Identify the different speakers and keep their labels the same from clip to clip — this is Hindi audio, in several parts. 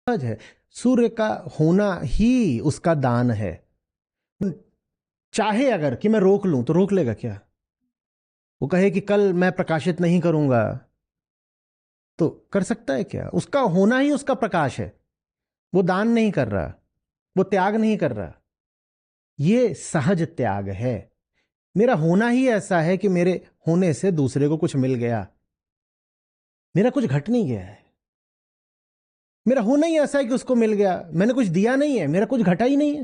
Speaker 1: सहज है। सूर्य का होना ही उसका दान है। चाहे अगर कि मैं रोक लूं तो रोक लेगा क्या? वो कहे कि कल मैं प्रकाशित नहीं करूंगा तो कर सकता है क्या? उसका होना ही उसका प्रकाश है। वो दान नहीं कर रहा, वो त्याग नहीं कर रहा। ये सहज त्याग है। मेरा होना ही ऐसा है कि मेरे होने से दूसरे को कुछ मिल गया। मेरा कुछ घट नहीं गया है। मेरा होना ही ऐसा है कि उसको मिल गया। मैंने कुछ दिया नहीं है, मेरा कुछ घटा ही नहीं है।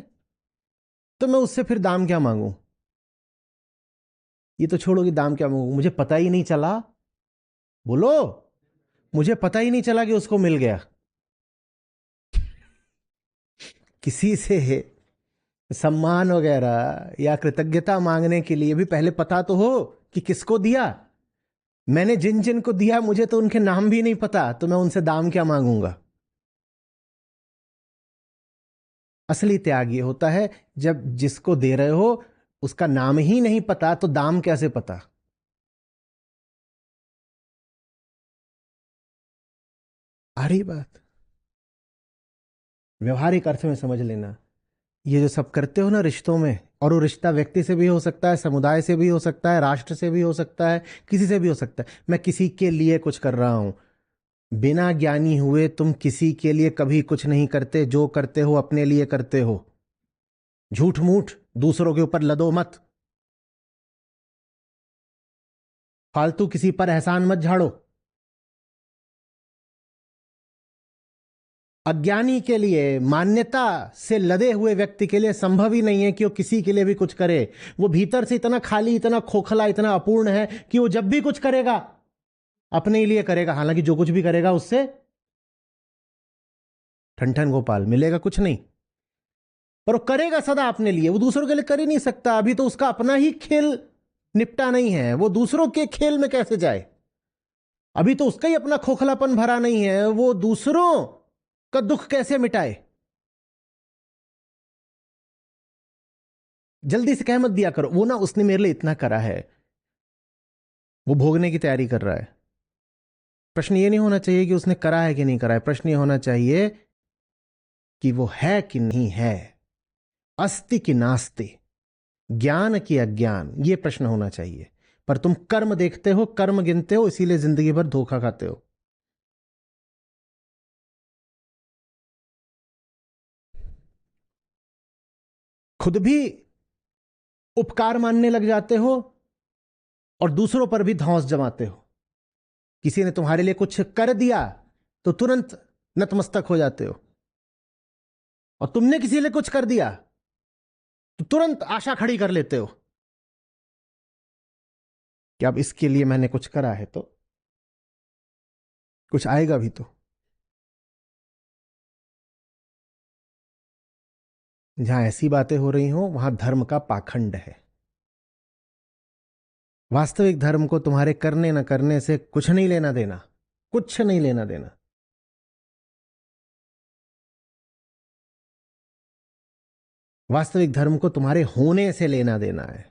Speaker 1: तो मैं उससे फिर दाम क्या मांगू? ये तो छोड़ो कि दाम क्या मांगू, मुझे पता ही नहीं चला। बोलो, मुझे पता ही नहीं चला कि उसको मिल गया। किसी से सम्मान वगैरह या कृतज्ञता मांगने के लिए भी पहले पता तो हो कि किसको दिया। मैंने जिन जिन को दिया मुझे तो उनके नाम भी नहीं पता, तो मैं उनसे दाम क्या मांगूंगा? असली त्याग ये होता है जब जिसको दे रहे हो उसका नाम ही नहीं पता, तो दाम कैसे पता? आ रही बात? व्यवहारिक अर्थ में समझ लेना। ये जो सब करते हो ना रिश्तों में, और वो रिश्ता व्यक्ति से भी हो सकता है, समुदाय से भी हो सकता है, राष्ट्र से भी हो सकता है, किसी से भी हो सकता है। मैं किसी के लिए कुछ कर रहा हूं। बिना ज्ञानी हुए तुम किसी के लिए कभी कुछ नहीं करते। जो करते हो अपने लिए करते हो। झूठ मूठ दूसरों के ऊपर लदो मत। फालतू किसी पर एहसान मत झाड़ो। अज्ञानी के लिए, मान्यता से लदे हुए व्यक्ति के लिए संभव ही नहीं है कि वो किसी के लिए भी कुछ करे। वो भीतर से इतना खाली, इतना खोखला, इतना अपूर्ण है कि वो जब भी कुछ करेगा अपने ही लिए करेगा। हालांकि जो कुछ भी करेगा उससे ठन ठन गोपाल मिलेगा कुछ नहीं, पर वो करेगा सदा अपने लिए। वो दूसरों के लिए कर ही नहीं सकता। अभी तो उसका अपना ही खेल निपटा नहीं है, वो दूसरों के खेल में कैसे जाए? अभी तो उसका ही अपना खोखलापन भरा नहीं है, वो दूसरों का दुख कैसे मिटाए? जल्दी से कह मत दिया करो वो ना उसने मेरे लिए इतना करा है, वो भोगने की तैयारी कर रहा है। प्रश्न ये नहीं होना चाहिए कि उसने करा है कि नहीं करा है। प्रश्न ये होना चाहिए कि वो है कि नहीं है, अस्ति कि नास्ति, ज्ञान की अज्ञान, ये प्रश्न होना चाहिए। पर तुम कर्म देखते हो, कर्म गिनते हो, इसीलिए जिंदगी भर धोखा खाते हो। खुद भी उपकार मानने लग जाते हो और दूसरों पर भी धौंस जमाते हो। किसी ने तुम्हारे लिए कुछ कर दिया तो तुरंत नतमस्तक हो जाते हो, और तुमने किसी लिए कुछ कर दिया तो तुरंत आशा खड़ी कर लेते हो कि अब इसके लिए मैंने कुछ करा है तो कुछ आएगा भी। तो जहां ऐसी बातें हो रही हो वहां धर्म का पाखंड है। वास्तविक धर्म को तुम्हारे करने न करने से कुछ नहीं लेना देना, कुछ नहीं लेना देना। वास्तविक धर्म को तुम्हारे होने से लेना देना है।